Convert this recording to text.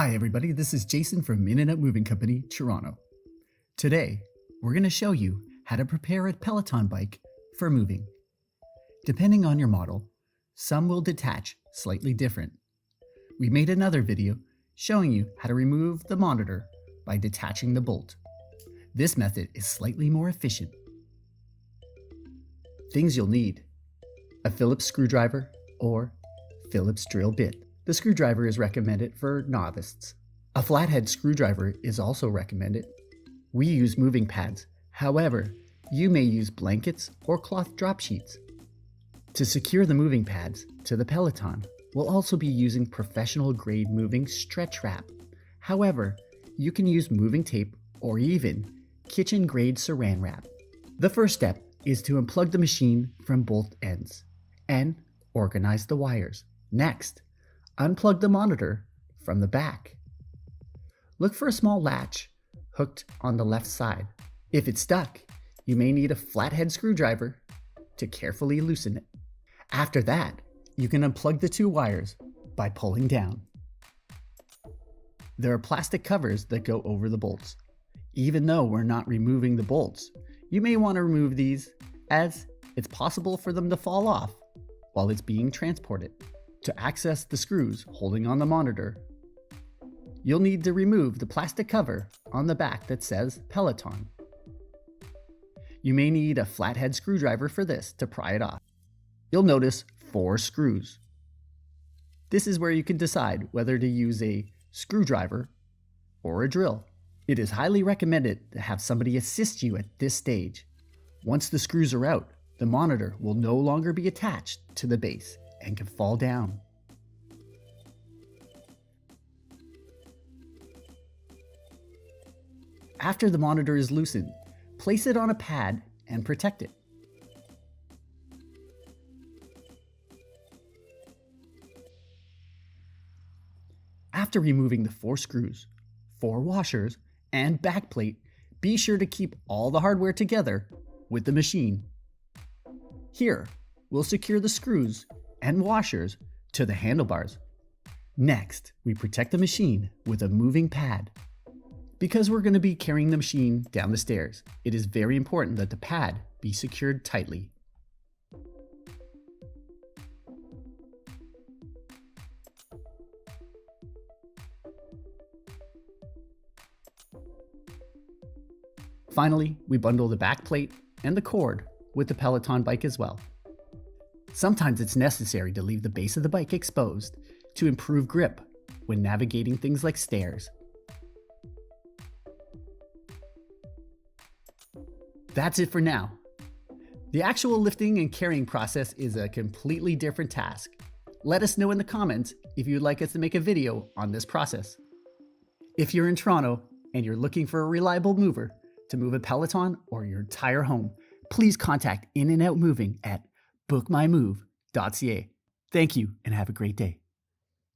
Hi everybody, this is Jason from In-N-Out Moving Company, Toronto. Today, we're going to show you how to prepare a Peloton bike for moving. Depending on your model, some will detach slightly different. We made another video showing you how to remove the monitor by detaching the bolt. This method is slightly more efficient. Things you'll need: a Phillips screwdriver or Phillips drill bit. The screwdriver is recommended for novices. A flathead screwdriver is also recommended. We use moving pads. However, you may use blankets or cloth drop sheets. To secure the moving pads to the Peloton, we'll also be using professional grade moving stretch wrap. However, you can use moving tape or even kitchen grade Saran Wrap. The first step is to unplug the machine from both ends and organize the wires. Next, unplug the monitor from the back. Look for a small latch hooked on the left side. If it's stuck, you may need a flathead screwdriver to carefully loosen it. After that, you can unplug the two wires by pulling down. There are plastic covers that go over the bolts. Even though we're not removing the bolts, you may want to remove these as it's possible for them to fall off while it's being transported. To access the screws holding on the monitor, you'll need to remove the plastic cover on the back that says Peloton. You may need a flathead screwdriver for this to pry it off. You'll notice 4 screws. This is where you can decide whether to use a screwdriver or a drill. It is highly recommended to have somebody assist you at this stage. Once the screws are out, the monitor will no longer be attached to the base and can fall down. After the monitor is loosened, place it on a pad and protect it. After removing the 4 screws, 4 washers, and backplate, be sure to keep all the hardware together with the machine. Here, we'll secure the screws and washers to the handlebars. Next, we protect the machine with a moving pad. Because we're going to be carrying the machine down the stairs, it is very important that the pad be secured tightly. Finally, we bundle the back plate and the cord with the Peloton bike as well. Sometimes it's necessary to leave the base of the bike exposed to improve grip when navigating things like stairs. That's it for now. The actual lifting and carrying process is a completely different task. Let us know in the comments if you'd like us to make a video on this process. If you're in Toronto and you're looking for a reliable mover to move a Peloton or your entire home, please contact In-N-Out Moving at bookmymove.ca. Thank you and have a great day.